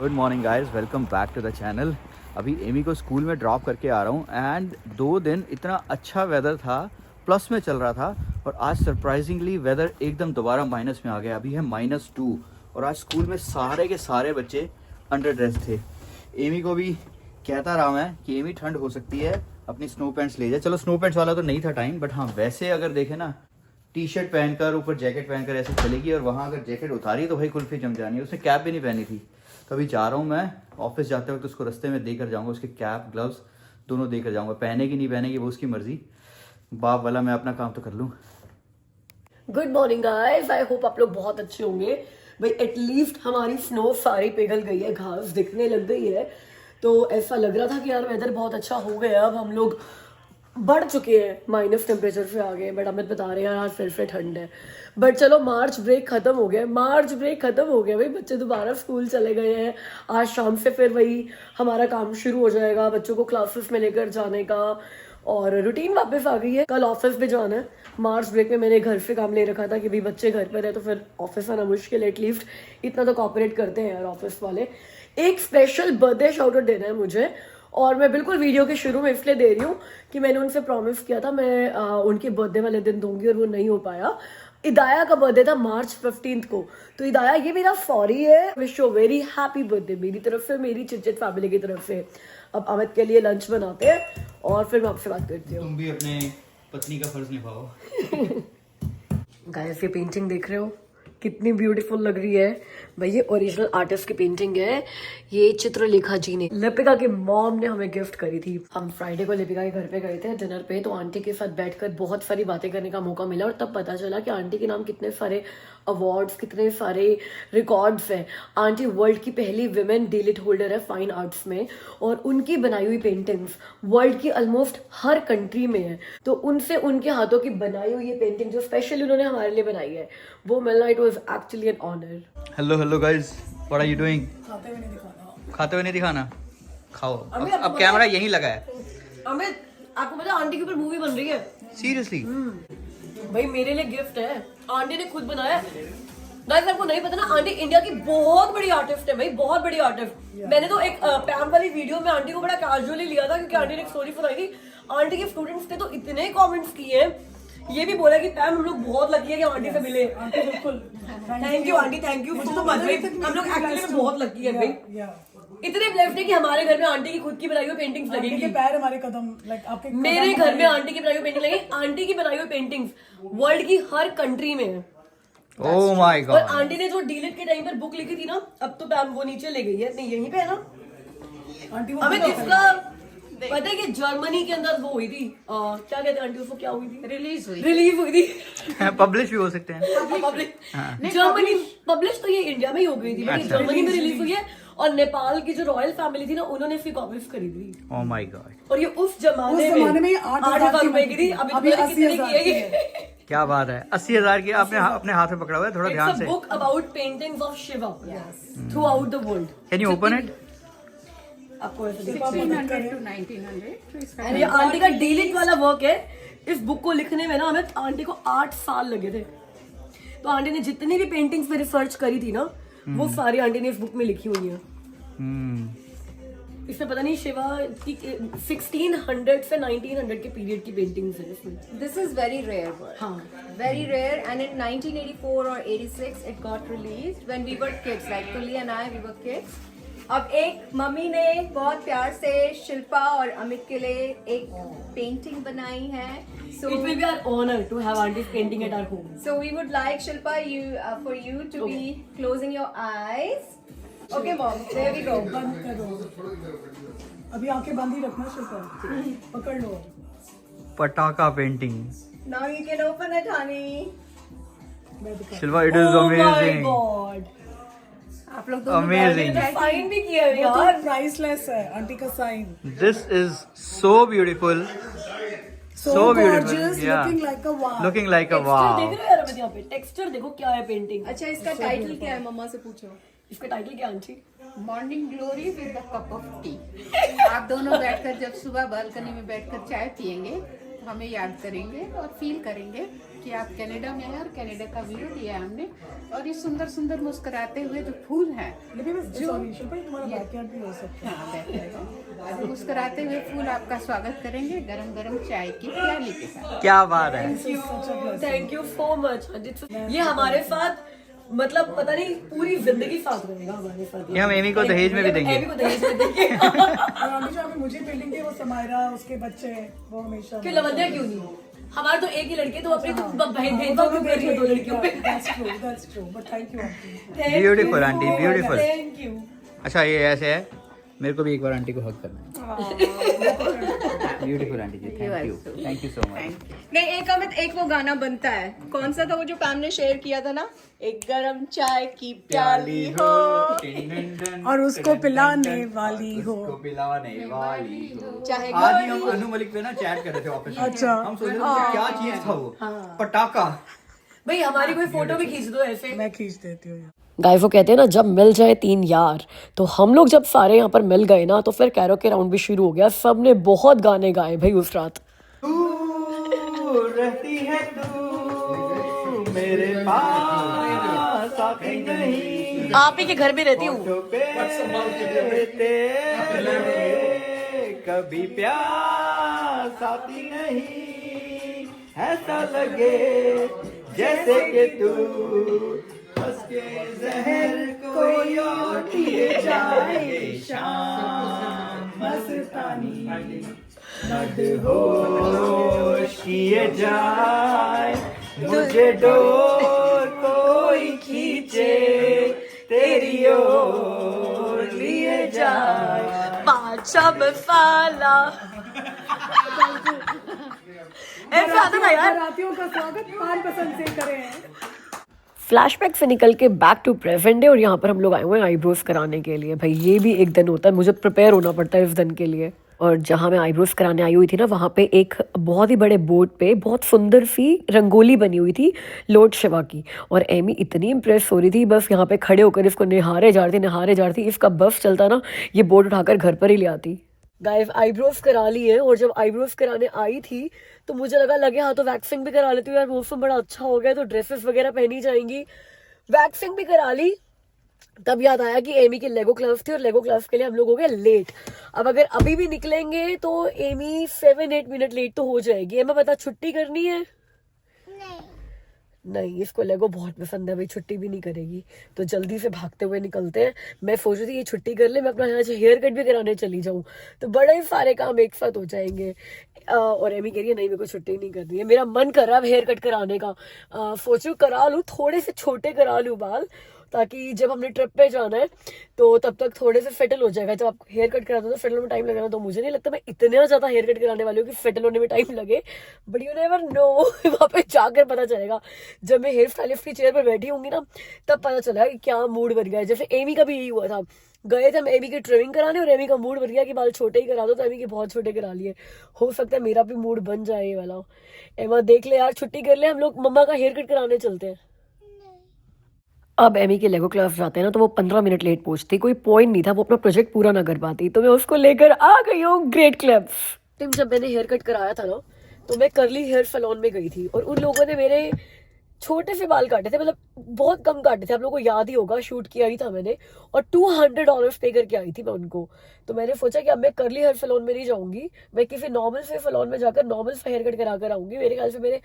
Good morning guys, welcome back to the channel. अभी Amy को school में drop करके आ रहा हूँ एंड 2 दिन इतना अच्छा वेदर था, प्लस में चल रहा था और आज सरप्राइजिंगली वेदर एकदम दोबारा माइनस में आ गया। अभी है -2 और आज स्कूल में सारे के सारे बच्चे अंडर ड्रेस थे। एमी को भी कहता रहा मैं कि एमी ठंड हो सकती है, अपनी स्नो पैंट्स ले जाए। चलो स्नो पैंट्स वाला तो नहीं था टाइम, बट हाँ वैसे अगर देखे ना टी शर्ट पहनकर ऊपर जैकेट पहनकर ऐसे चलेगी और वहाँ अगर जैकेट उतारी तो भाई कुल्फी जम जानी है। उसने कैप भी नहीं पहनी थी। तो अभी जा रहा हूँ मैं ऑफिस जाते वक्त, उसको रास्ते में देकर जाऊँगा, उसके कैप ग्लव्स दोनों देकर जाऊँगा। पहनेगी नहीं पहनेगी वो उसकी मर्जी, बाप वाला मैं अपना काम तो कर लूँ। Good morning guys, I hope आप लोग बहुत अच्छे होंगे। भाई एटलीस्ट हमारी स्नो सारी पिघल गई है, घास दिखने लग गई है, तो ऐसा लग रहा था कि यार वेदर बहुत अच्छा हो गया। अब हम लोग बढ़ चुके हैं, माइनस टेम्परेचर पे आ गए, बट अमित बता रहे हैं यार फिर से ठंड है। बट चलो मार्च ब्रेक खत्म हो गया, भाई बच्चे दोबारा स्कूल चले गए हैं। आज शाम से फिर वही हमारा काम शुरू हो जाएगा, बच्चों को क्लासेस में लेकर जाने का, और रूटीन वापस आ गई है। कल ऑफिस भी जाना है। मार्च ब्रेक में मैंने घर से काम ले रखा था कि भाई बच्चे घर पर है तो फिर ऑफिस आना मुश्किल है, एटलीस्ट इतना तो कॉपरेट करते हैं यार ऑफिस वाले। एक स्पेशल बर्थडे शाउट आउट देना है मुझे, और मैं बिल्कुल वीडियो के शुरू में इसलिए दे रही हूँ कि मैंने उनसे प्रॉमिस किया था मैं उनके बर्थडे वाले दिन दूंगी और वो नहीं हो पाया। इदाया का बर्थडे था मार्च 15 को, तो इदाया ये मेरा सॉरी है, wish you very happy birthday मेरी तरफ से, मेरी चिटचिट फैमिली की तरफ से। अब अमित के लिए लंच बनाते हैं और फिर मैं आपसे बात करती हूँ। तुम भी अपने पत्नी का फर्ज निभाओ। गाइस ये पेंटिंग देख रहे हो कितनी ब्यूटीफुल लग रही है भाई, ये ओरिजिनल आर्टिस्ट की पेंटिंग है। ये चित्रलेखा जी ने, लिपिका की मॉम ने हमें गिफ्ट करी थी। हम फ्राइडे को लिपिका के घर पे गए थे डिनर पे, तो आंटी के साथ बैठकर बहुत सारी बातें करने का मौका मिला और तब पता चला कि आंटी के नाम कितने सारे अवार्ड्स, कितने सारे रिकॉर्ड्स हैं। आंटी वर्ल्ड की पहली विमेन डिलिट होल्डर है फाइन आर्ट्स में, और उनकी बनाई हुई पेंटिंग्स वर्ल्ड की ऑलमोस्ट हर कंट्री में है। तो उनसे उनके हाथों की बनाई हुई ये पेंटिंग जो स्पेशली उन्होंने हमारे लिए बनाई है वो मिलना, it was actually an honour. Hello guys, what are you doing? खाते हुए नहीं दिखाना, खाओ। अब कैमरा यहीं लगा है। अमित आपको पता है आंटी के ऊपर मूवी बन रही है? सीरियसली? भाई मेरे लिए गिफ्ट है, आंटी ने खुद बनाया है। गाइस आपको नहीं पता ना, आंटी इंडिया की बहुत बड़ी आर्टिस्ट है भाई, बहुत बड़ी आर्टिस्ट। मैंने तो एक पैम वाली वीडियो में आंटी को बड़ा कैजुअली लिया था क्योंकि आंटी ने एक स्टोरी सुनाई थी। आंटी के स्टूडेंट्स ने तो इतने कमेंट्स किए हैं, ये भी बोला कि पैम हम लोग बहुत लकी है कि आंटी से मिले। बिल्कुल, thank you aunty, thank you so much. हम लोग एक्चुअली में बहुत लकी है भाई, इतने ब्लेस्ड है कि हमारे घर में आंटी की खुद की बनाई हुई पेंटिंग्स लगेगी। पैर हमारे कदम, लाइक आपके मेरे घर में आंटी की बनाई हुई पेंटिंग लगेगी। आंटी की बनाई हुई पेंटिंग्स वर्ल्ड की हर कंट्री में है। Oh my God. और आंटी ने जो डीलिट के टाइम पर बुक लिखी थी ना, अब तो पैम वो नीचे ले गई है, नहीं यहीं पे है ना आंटी। हमें इसका पता है कि जर्मनी के अंदर वो हुई थी, क्या कहते हैं आंटी उसको, क्या हुई थी? रिलीज हुई थी। पब्लिश भी हो सकते हैं। जर्मनी पब्लिश तो ये इंडिया में ही हो गई थी, लेकिन जर्मनी में रिलीज हुई है। और नेपाल की जो रॉयल फैमिली थी ना, उन्होंने इसकी कॉपीज खरीदी थी। Oh my God. और ये उस जमाने में 8,000 रुपए की थी, अभी 80,000 की है। क्या बात है, 80,000 की आपने अपने हाथ में पकड़ा हुआ है, थोड़ा ध्यान से। Book about paintings of Shiva through out the world. Can you open it? आपको ऐसे 1600 to 1900। ये आंटी का डिलीट वाला वर्क है। इस बुक को लिखने में ना हमें आंटी को 8 साल लगे थे। तो आंटी ने जितनी भी पेंटिंग्स में रिसर्च करी थी ना, वो सारी आंटी ने इस बुक में लिखी हुई है। इसमें पता नहीं शिवा की 1600 से 1900 के पीरियड की पेंटिंग्स है इसमें। This is very rare work. हाँ, Very rare, and in 1984 or 86 it got released when we were kids, like Tully and I, we were kids. अब एक मम्मी ने बहुत प्यार से शिल्पा और अमित के लिए एक पेंटिंग बनाई है। So it will be our honor to have auntie's painting at our home. so we would like Shilpa for you to be closing your eyes. Okay mom, there we go. बंद करो, अभी आंखें बंद ही रखना शिल्पा, पकड़ लो। पटाखा painting. Now you can open it, honey. Shilpa, it is amazing. God, आप लोग दोनों अमेजिंग। साइन भी किया है वो यार। तो प्राइसलेस है आंटी का sign. This is so beautiful, So so beautiful. gorgeous, Yeah. looking like a wow. Looking like a texture wow. देख रहे हो यार अमित, यहाँ पे टेक्सचर देखो क्या है पेंटिंग। अच्छा इसका टाइटल क्या है, मम्मा से पूछो। इसका टाइटल क्या aunty? Morning glory with the cup of T. आप दोनों बैठकर जब सुबह बालकनी में बैठकर चाय पियेंगे तो हमें याद करेंगे और फील करेंगे कि आप कनाडा में हैं और कनाडा का व्यू दिया है हमने। और ये सुंदर सुंदर मुस्कुराते हुए जो फूल हैं, सॉरी शिल्पा, ये तुम्हारा बैकयार्ड भी हो सकता है। हाँ बैठे हैं, मुस्कुराते हुए फूल आपका स्वागत करेंगे गरम गरम चाय की प्याली के साथ। क्या बात है। Thank you so much. ये हमारे साथ मतलब पता नहीं पूरी जिंदगी साथ रहेगा हमारे साथ। ये हम एमी को दहेज में भी देंगे। एमी को दहेज में देंगे। और हमेशा अभी मुझे बिल्डिंग के वो समायरा, उसके बच्चे, वो हमेशा क्यों लवंदिया क्यों नहीं? हमारे तो एक ही लड़के, तो अपनी बहन भेदभाव क्यों कर रही हो दो लड़कियों पे? That's true, but thank you aunty. Beautiful aunty, beautiful. Thank you. अच्छा ये ऐसे है, मेरे को भी एक बार आंटी को हक करना है। Beautiful aunty ji, thank you so much. नहीं, एक अमित, एक वो गाना बनता है, कौन सा था वो जो पैम ने शेयर किया था ना, एक गरम चाय की प्याली हो, और उसको पिलाने वाली हो। चाहे आज ही हम अनु मलिक पे ना चैट कर रहे थे ऑफिस में। अच्छा। हम सोच रहे थे क्या चीज था वो, पटाखा। भाई हमारी कोई फोटो भी खींच दो ऐसे। मैं खींच देती हूँ। गाइस वो कहते हैं ना, जब मिल जाए तीन यार, तो हम लोग जब सारे यहाँ पर मिल गए ना, तो फिर कैरोके राउंड भी शुरू हो गया। सब ने बहुत गाने गाए भाई उस रात। तू रहती है तू मेरे पास, साथी नहीं आप ही के घर में रहती हूँ। कभी प्यार साथी नहीं, ऐसा लगे जैसे कि तू बस के जहर कोई और पिए जाए, शाम मस्तानी मदहोश किए जाए, मुझे डोर कोई खींचे तेरी ओर लिए जाए, पाचा मसाला। ऐसा आता था यार। रातियों का स्वागत पान पसंद से करें। फ्लैशबैक से निकल के बैक टू प्रेजेंट डे, और यहाँ पर हम लोग आए हुए हैं आईब्रोज कराने के लिए। भाई ये भी एक दिन होता है, मुझे प्रिपेयर होना पड़ता है इस दिन के लिए। और जहाँ मैं आईब्रोज कराने आई हुई थी ना, वहाँ पे एक बहुत ही बड़े बोर्ड पे बहुत सुंदर सी रंगोली बनी हुई थी लॉर्ड शिवा की। और एमी इतनी इंप्रेस हो रही थी, बस यहाँ पे खड़े होकर इसको निहारे जा रही थी। इसका बस चलता ना, ये बोर्ड उठाकर घर पर ही ले आती। गाइस आईब्रोज करा ली है, और जब आईब्रोज कराने आई थी तो मुझे लगे हाँ तो वैक्सिंग भी करा लेती हूँ यार, मौसम बड़ा अच्छा हो गया तो ड्रेसेस वगैरह पहनी जाएंगी। वैक्सिंग भी करा ली, तब याद आया कि एमी की लेगो क्लास थी, और लेगो क्लास के लिए हम लोग हो गए लेट। अब अगर अभी भी निकलेंगे तो एमी 7-8 मिनट लेट तो हो जाएगी। एमा बता, छुट्टी करनी है? नहीं, इसको लेगो बहुत पसंद है भाई, छुट्टी भी नहीं करेगी। तो जल्दी से भागते हुए निकलते हैं। मैं सोच रही थी ये छुट्टी कर ले, मैं अपना यहाँ से हेयर कट भी कराने चली जाऊँ, तो बड़े ही सारे काम एक साथ हो जाएंगे। और एमी कह रही है नहीं, मेरे को छुट्टी नहीं करनी है। मेरा मन कर रहा है हेयर कट कराने का। सोच रही हूँ करा लूँ, थोड़े से छोटे करा लूँ बाल, ताकि जब हमने ट्रिप पे जाना है तो तब तक थोड़े से सेटल हो जाएगा। जब आप हेयर कट कराते हो तो सेटल में टाइम लगेगा, तो मुझे नहीं लगता मैं इतना ज्यादा हेयर कट कराने वाली हूँ कि सेटल होने में टाइम लगे, बट यू नेवर नो। वहाँ पे जाकर पता चलेगा, जब मैं हेयर स्टाइलिस्ट की चेयर पर बैठी होंगी ना, तब पता चलेगा कि क्या मूड बन गया है। जैसे एमी का भी यही हुआ था, गए थे हम एमी की ट्रिमिंग कराने, और एमी का मूड बन गया कि बाल छोटे ही करा दो, तो एमी के बहुत छोटे करा लिए। हो सकता है मेरा भी मूड बन जाए ये वाला। एमा देख ले यार, छुट्टी कर ले, हम लोग मम्मा का हेयर कट कराने चलते हैं। अब एमी के लेगो क्लास जाते हैं ना, तो वो 15 मिनट लेट पहुंचती। कोई पॉइंट नहीं था, वो अपना प्रोजेक्ट पूरा ना कर पाती, तो मैं उसको लेकर आ गई हूँ। Great clubs. जब मैंने हेयर कट कराया था ना, तो मैं करली हेयर सैलून में गई थी, और उन लोगों ने मेरे छोटे से बाल काटे थे, मतलब बहुत कम काटे थे। आप लोगों को याद ही होगा, शूट किया ही था मैंने, और $200 पे करके आई थी मैं उनको। तो मैंने सोचा कि अब मैं करली हेयर सैलून में नहीं जाऊंगी, मैं किसी नॉर्मल से सैलून में जाकर नॉर्मल से हेयर कट करा कर आऊंगी। मेरे ख्याल से मेरे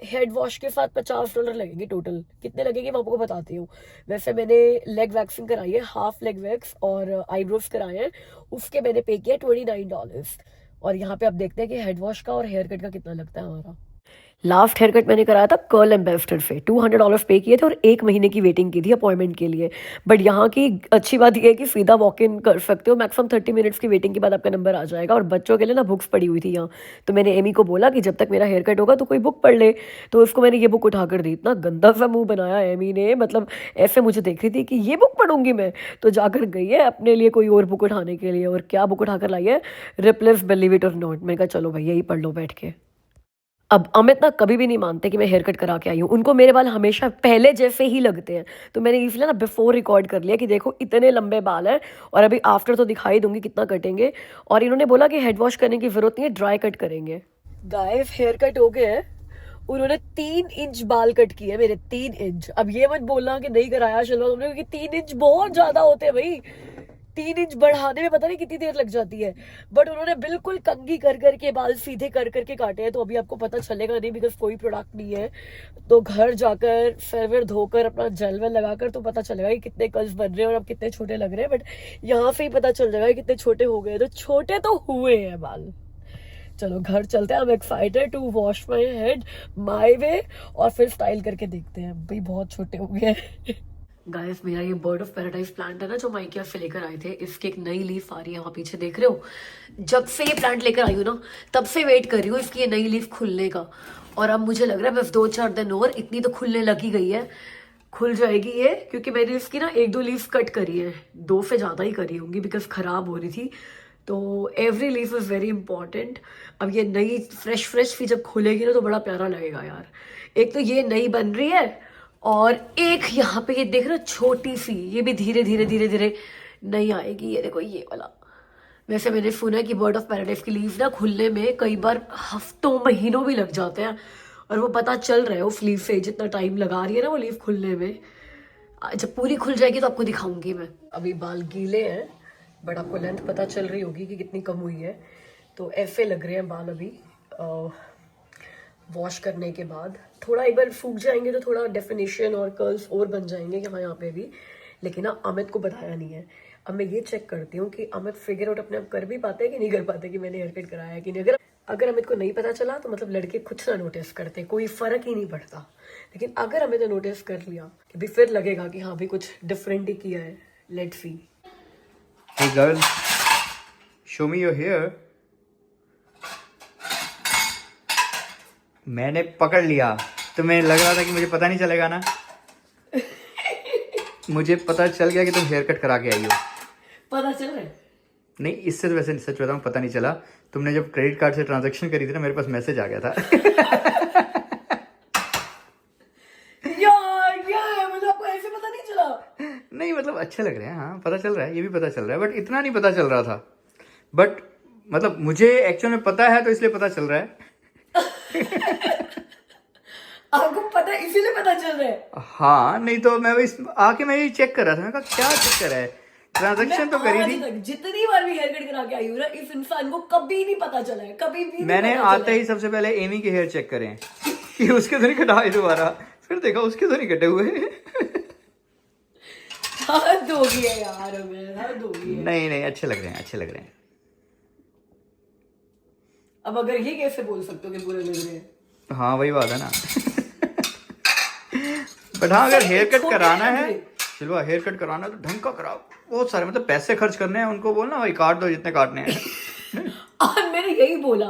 हेड वॉश के साथ $50 लगेंगे टोटल। कितने लगेंगे मैं आपको बताती हूँ। वैसे मैंने लेग वैक्सिंग कराई है, हाफ लेग वैक्स, और आईब्रोज कराए हैं, उसके मैंने पे किया $29। और यहाँ पे आप देखते हैं कि हेड वॉश का और हेयर कट का कितना लगता है हमारा। लास्ट हेयर कट मैंने कराया था कर्ल एम्बेसडर से, $200 पे किए थे, और 1 महीने की वेटिंग की थी अपॉइंटमेंट के लिए। बट यहाँ की अच्छी बात यह है कि सीधा वॉक इन कर सकते हो, मैक्सिमम 30 मिनट्स की वेटिंग के बाद आपका नंबर आ जाएगा। और बच्चों के लिए ना बुक्स पड़ी हुई थी यहाँ, तो मैंने एमी को बोला कि जब तक मेरा हेयर कट होगा तो कोई बुक पढ़ ले, तो उसको मैंने ये बुक उठाकर दी। इतना गंदा सा मुंह बनाया एमी ने, मतलब ऐसे मुझे देख रही थी कि ये बुक पढ़ूंगी मैं, तो जाकर गई है अपने लिए कोई और बुक उठाने के लिए। और क्या बुक उठाकर लाई है, रिप्लेस बिलीव इट और नॉट। मैंने कहा चलो भैया यही पढ़ लो बैठ के। अब अमित ना कभी भी नहीं मानते कि मैं हेयर कट करा के आई हूँ, उनको मेरे बाल हमेशा पहले जैसे ही लगते हैं। तो मैंने इसलिए ना बिफोर रिकॉर्ड कर लिया कि देखो इतने लंबे बाल हैं, और अभी आफ्टर तो दिखाई दूंगी कितना कटेंगे। और इन्होंने बोला कि हेड वॉश करने की जरूरत नहीं है, ड्राई कट करेंगे। गाइस हेयर कट हो गए हैं, उन्होंने 3 इंच बाल कट किए मेरे, 3 इंच। अब ये मत बोलना कि नहीं कराया शिल्पा तुमने, क्योंकि 3 इंच बहुत ज्यादा होते हैं भाई। 3 इंच बढ़ाने में पता नहीं कितनी देर लग जाती है। बट उन्होंने बिल्कुल कंघी कर करके बाल सीधे कर करके काटे हैं, तो अभी आपको पता चलेगा नहीं बिकॉज कोई प्रोडक्ट नहीं है। तो घर जाकर फेरवेर धोकर अपना जेल वेल लगाकर तो पता चलेगा कि कितने कर्ल्स बन रहे हैं और अब कितने छोटे लग रहे हैं। बट यहाँ से ही पता चल जाएगा कि कितने छोटे हो गए। तो छोटे तो हुए हैं बाल। चलो घर चलते हैं। I am excited to wash my head my way और फिर स्टाइल करके देखते हैं। भाई बहुत छोटे हो गए हैं। गाइस मेरा ये बर्ड ऑफ पैराडाइज प्लांट है ना, जो माइकिया से लेकर आए थे, इसकी एक नई लीफ आ रही है, वहां पीछे देख रहे हो। जब से ये प्लांट लेकर आई हूँ ना, तब से वेट कर रही हूँ इसकी ये नई लीफ खुलने का। और अब मुझे लग रहा है बस 2-4 दिन और, इतनी तो खुलने लगी गई है, खुल जाएगी ये। क्योंकि मैंने इसकी ना 1-2 लीफ कट करी है, 2 से ज्यादा ही करी होंगी बिकॉज खराब हो रही थी। तो every leaf is very important. अब ये नई फ्रेश भी जब खुलेगी ना तो बड़ा प्यारा लगेगा यार। एक तो ये नई बन रही है और एक यहाँ पे ये देख रहे हो छोटी सी, ये भी धीरे धीरे नहीं आएगी। ये देखो ये वाला। वैसे मैंने सुना है कि बर्ड ऑफ पैराडाइज की लीफ ना खुलने में कई बार हफ्तों महीनों भी लग जाते हैं, और वो पता चल रहा है उस लीफ से जितना टाइम लगा रही है ना वो लीफ खुलने में। जब पूरी खुल जाएगी तो आपको दिखाऊंगी मैं। अभी बाल गीले हैं बट आपको लेंथ पता चल रही होगी कि कितनी कम हुई है। तो ऐसे लग रहे हैं बाल अभी वॉश करने के बाद। थोड़ा एक बार सूख जाएंगे तो थोड़ा डेफिनेशन और कर्ल्स और बन जाएंगे यहाँ पे भी। लेकिन ना अमित को बताया नहीं है। अब मैं ये चेक करती हूँ कि अमित फिगर आउट अपने आप कर भी पाते हैं कि नहीं कर पाते कि मैंने हेयर कट कराया है कि नहीं। अगर अमित को नहीं पता चला तो मतलब लड़के खुद ना नोटिस करते, कोई फर्क ही नहीं पड़ता। लेकिन अगर अमित ने नोटिस कर लिया कि भी फिर लगेगा कि हाँ भी कुछ डिफरेंट ही किया है। Let's see. Hey girl, show me your hair. मैंने पकड़ लिया। तुम्हें लग रहा था कि मुझे पता नहीं चलेगा ना? मुझे पता चल गया कि तुम हेयर कट करा के आई हो। पता चल रहा है? नहीं, इससे तो वैसे सच बताऊं पता नहीं चला। तुमने जब क्रेडिट कार्ड से ट्रांजैक्शन करी थी ना, मेरे पास मैसेज आ गया था। यार क्या है, मतलब आपको ऐसे पता नहीं चला? नहीं मतलब अच्छे लग रहे हैं, हाँ पता चल रहा है, ये भी पता चल रहा है, बट इतना नहीं पता चल रहा था। बट मतलब मुझे एक्चुअल में पता है तो इसलिए पता चल रहा है। आपको पता है इसीलिए पता चल रहा है? हाँ, नहीं तो मैं आके मैं ये चेक कर रहा था। मैं कहा क्या चक्कर है, ट्रांजैक्शन तो करी थी। जितनी बार भी हेयर कट करा के आई हूँ ना, इस इंसान को कभी नहीं पता चला है, कभी भी। मैंने आते ही सबसे पहले एमी के हेयर चेक करे कि उसके तो नहीं कटाए दोबारा, फिर देखा उसके तो नहीं कटे हुए। हद हो गई है यार, हद हो गई है। नहीं अच्छे लग रहे हैं, अच्छे लग रहे हैं। अब अगर ये कैसे बोल सकते हो कि बुरे लग रहे हैं? हाँ वही बात है ना। बट हाँ, अगर हेयर कट कराना है, चलो हेयर कट कराना है तो ढंग का कराओ। बहुत सारे मतलब पैसे खर्च करने हैं, उनको बोलना भाई काट दो जितने काटने हैं। और मैंने यही बोला,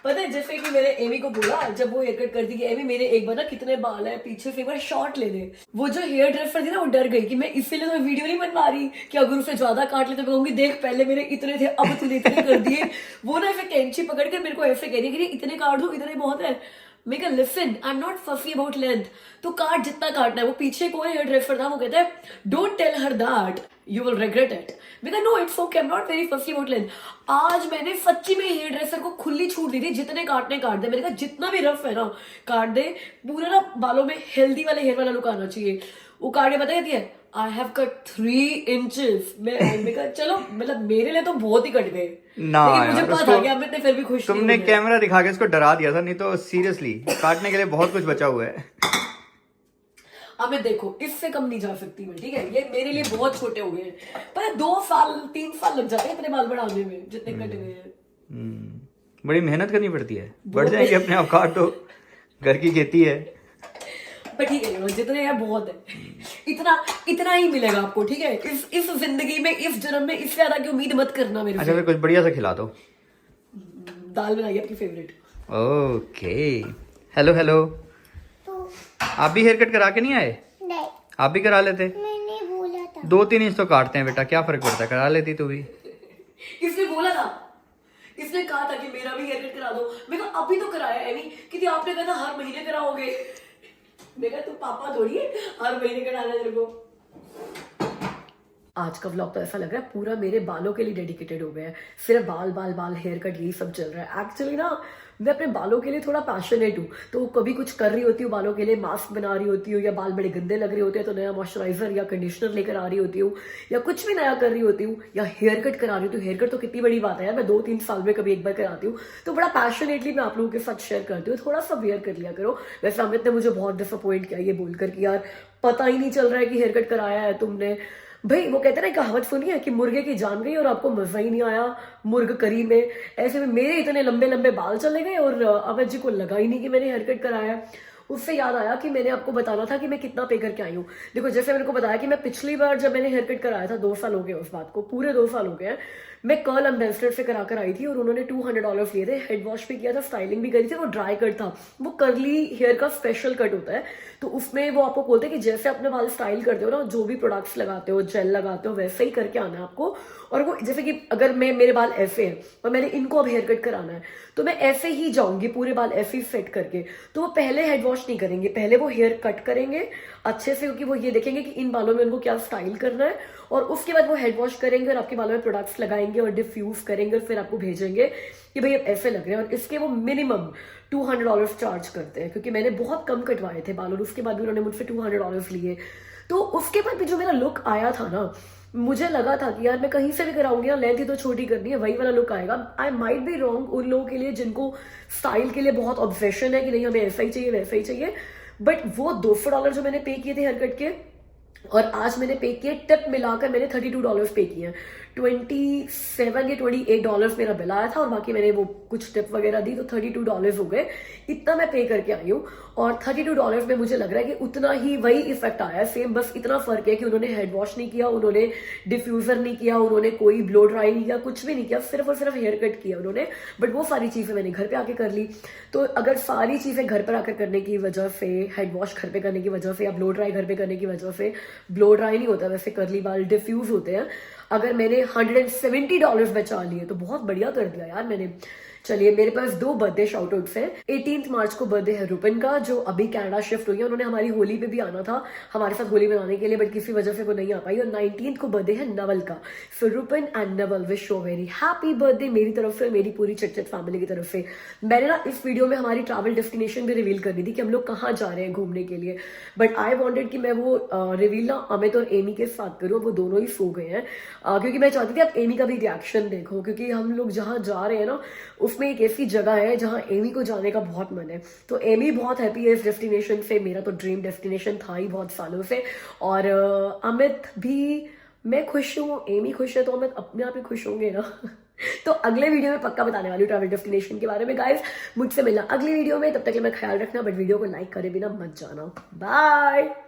पता है, जैसे कि मैंने एमी को बोला जब वो हेयर कट करती कि एमी मेरे एक बार ना कितने बाल है पीछे से, एक बार शॉर्ट ले ले। वो जो हेयर ड्रेसर थी ना, वो डर गई कि मैं इसीलिए तो वीडियो नहीं बनवा रही कि अगर उसे ज्यादा काट ले तो मैं कहूंगी देख पहले मेरे इतने थे अब तूने इतने कर दिए। वो ना ऐसे कैंची पकड़ कर मेरे को ऐसे कह रही है कि इतने काट दो, इतने बहुत है। मैं कहा लिसन, आई एम नॉट फसी अबाउट लेंथ, तो काट जितना काटना है। वो पीछे कोई हेयर ड्रेसर था, वो कहता है don't tell her that, you will regret it. मैं know it's okay, I am not very fussy about length. आज मैंने सच्ची में हेयर ड्रेसर को खुली छूट दी थी, जितने काटने काट दे। मैंने कहा जितना भी रफ है ना काट दे, पूरा ना बालों में हेल्दी वाले हेयर वाला लुक आना चाहिए। वो काट के पता कहती है आई हैव कट 3 इंचेस। मैं कहा चलो, मतलब मेरे लिए तो बहुत ही कट गए ना लेकिन मुझे यार, पता था कि अब मैं फिर भी खुश नहीं तुमने हूं। कैमरा दिखा के इसको डरा दिया था, नहीं तो सीरियसली काटने के लिए बहुत कुछ बचा हुआ है। अब मैं देखो इससे कम नहीं जा सकती मैं, ठीक है। ये मेरे लिए बहुत छोटे हो गए हैं, पर 2 साल 3 साल लग जाते हैं इतने बाल बढ़ाने में जितने कट गए हैं। बड़ी मेहनत करनी पड़ती है, बढ़ जाएंगे अपने आप, काट दो, घर की खेती है। पर ठीक है, जितने हैं बहुत है, इतना ही मिलेगा आपको, ठीक है। इस जिंदगी में, इस जन्म में इससे ज्यादा की उम्मीद मत करना मेरे से। अच्छा फिर कुछ बढ़िया सा खिला दो। दाल बनाइए आपकी फेवरेट। ओके, हेलो आप भी हेयर कट करा के नहीं आए? नहीं, आप भी करा लेते? मैंने बोला था। 2-3 इंच तो काटते हैं बेटा, क्या फर्क पड़ता है, करा लेती तू भी। इसने बोला था, इसने कहा था कि मेरा भी हेयर कट करा दो। मैं कहा अभी तो कराया है नहीं, क्योंकि आपने कहा था हर महीने कराओगे। मैं कहा तू पापा थोड़ी है हर महीने कराना तेरे को। आज का व्लॉग तो ऐसा लग रहा है पूरा मेरे बालों के लिए डेडिकेटेड हो गया है। सिर्फ बाल हेयर कट यही सब चल रहा है। एक्चुअली ना मैं अपने बालों के लिए थोड़ा पैशनेट हूँ, तो कभी कुछ कर रही होती हूँ बालों के लिए, मास्क बना रही होती हूँ, या बाल बड़े गंदे लग रहे होते हैं तो नया मॉइस्चराइजर या कंडीशनर लेकर आ रही होती हूँ, या कुछ भी नया कर रही होती हूँ, या हेयर कट करा रही हूँ। तो हेयर कट तो कितनी बड़ी बात है यार, मैं 2-3 साल में कभी एक बार कराती हूँ, तो बड़ा पैशनेटली मैं आप लोगों के साथ शेयर करती हूँ। थोड़ा सा वेयर कर लिया करो। वैसे अमित ने मुझे बहुत डिसअपॉइंट किया ये बोलकर कि यार पता ही नहीं चल रहा है कि हेयर कट कराया है तुमने। भाई वो कहते हैं ना, कहावत सुनी है कि मुर्गे की जान गई और आपको मजा ही नहीं आया मुर्ग करी में। ऐसे में मेरे इतने लंबे लंबे बाल चले गए और अमित जी को लगा ही नहीं कि मैंने हेयर कट कराया है। उससे याद आया कि मैंने आपको बताना था कि मैं कितना पे करके आई हूँ। देखो जैसे मैंने को बताया कि मैं पिछली बार जब मैंने हेयर कट कराया था, 2 साल हो गए उस बात को, पूरे 2 साल हो गए हैं। मैं कर्ल एम्बेसडर से करा कर आई थी और उन्होंने $200 लिए थे। हेड वॉश भी किया था, स्टाइलिंग भी करी थी। वो ड्राई कट था, वो कर्ली हेयर का स्पेशल कट होता है। तो उसमें वो आपको बोलते हैं कि जैसे अपने बाल स्टाइल करते हो ना, जो भी प्रोडक्ट्स लगाते हो, जेल लगाते हो, वैसे ही करके आना है आपको। और वो जैसे कि अगर मेरे बाल ऐसे हैं और मैंने इनको अब हेयर कट कराना है, तो मैं ऐसे ही जाऊंगी पूरे बाल ऐसे ही सेट करके। तो वो पहले हेड वॉश नहीं करेंगे, पहले वो हेयर कट करेंगे अच्छे से, क्योंकि वो ये देखेंगे कि इन बालों में उनको क्या स्टाइल करना है। और उसके बाद वो हेड वॉश करेंगे और आपके बालों में प्रोडक्ट्स लगाएंगे और डिफ्यूज करेंगे और फिर आपको भेजेंगे कि भाई अब ऐसे लग रहे हैं। और इसके वो मिनिमम $200 चार्ज करते हैं, क्योंकि मैंने बहुत कम कटवाए थे बाल और उसके बाद भी उन्होंने मुझसे $200 लिए। तो उसके बाद भी जो मेरा लुक आया था ना, मुझे लगा था कि यार मैं कहीं से भी कराऊंगी ना, लेंथ ही तो छोटी करनी है, वही वाला लुक आएगा। आई माइट बी रॉन्ग उन लोगों के लिए जिनको स्टाइल के लिए बहुत ऑब्सेशन है कि नहीं हमें ऐसा ही चाहिए वैसा ही चाहिए। बट वो $200 जो मैंने पे किए थे हेयर कट के, और आज मैंने पे किए, टिप मिलाकर मैंने $32 पे किए हैं। 27 या $28 मेरा बिल आया था और बाकी मैंने वो कुछ टिप वगैरह दी, तो $32 हो गए। इतना मैं पे करके आई हूँ और $32 में मुझे लग रहा है कि उतना ही वही इफेक्ट आया है, सेम। बस इतना फर्क है कि उन्होंने हेड वॉश नहीं किया, उन्होंने डिफ्यूजर नहीं किया, उन्होंने कोई ब्लो ड्राई नहीं किया, कुछ भी नहीं किया, सिर्फ और सिर्फ हेयर कट किया उन्होंने। बट वो सारी चीजें मैंने घर पे आके कर ली। तो अगर सारी चीजें घर पर आकर करने की वजह से, हेड वॉश घर पे करने की वजह से, या ब्लो ड्राई घर पे करने की वजह से, ब्लो ड्राई नहीं होता वैसे, कर्ली बाल डिफ्यूज होते हैं, अगर मैंने $170 बचा लिए तो बहुत बढ़िया कर दिया यार मैंने। चलिए, मेरे पास 2 बर्थडे शाउट आउट्स हैं। 18 मार्च को बर्थडे है रुपिन का, जो अभी कनाडा शिफ्ट हुई है। उन्होंने हमारी होली पे भी आना था हमारे साथ होली मनाने के लिए, बट किसी वजह से वो नहीं आ पाई। और 19 को बर्थडे है नवल का। So Rupin and Naval, wish you very happy birthday मेरी तरफ से, मेरी पूरी चट फैमिली की तरफ से। मैंने ना इस वीडियो में हमारी ट्रैवल डेस्टिनेशन भी रिवील करनी थी कि हम लोग कहाँ जा रहे हैं घूमने के लिए, बट आई वॉन्टेड कि मैं वो रिवील ना अमित और एमी के साथ करूँ। वो दोनों ही सो गए हैं, क्योंकि मैं चाहती थी आप एमी का भी रिएक्शन देखो, क्योंकि हम लोग जहाँ जा रहे हैं ना, उसमें एक ऐसी जगह है जहां एमी को जाने का बहुत मन है। तो एमी बहुत हैप्पी है इस डेस्टिनेशन से, मेरा तो ड्रीम डेस्टिनेशन था ही बहुत सालों से। और अमित भी, मैं खुश हूँ, एमी खुश है, तो अमित अपने आप ही खुश होंगे ना। तो अगले वीडियो में पक्का बताने वाली हूँ ट्रैवल डेस्टिनेशन के बारे में। गाइस, मुझसे मिलना अगली वीडियो में, तब तक के मैं ख्याल रखना, बट वीडियो को लाइक करे बिना मत जाना। बाय।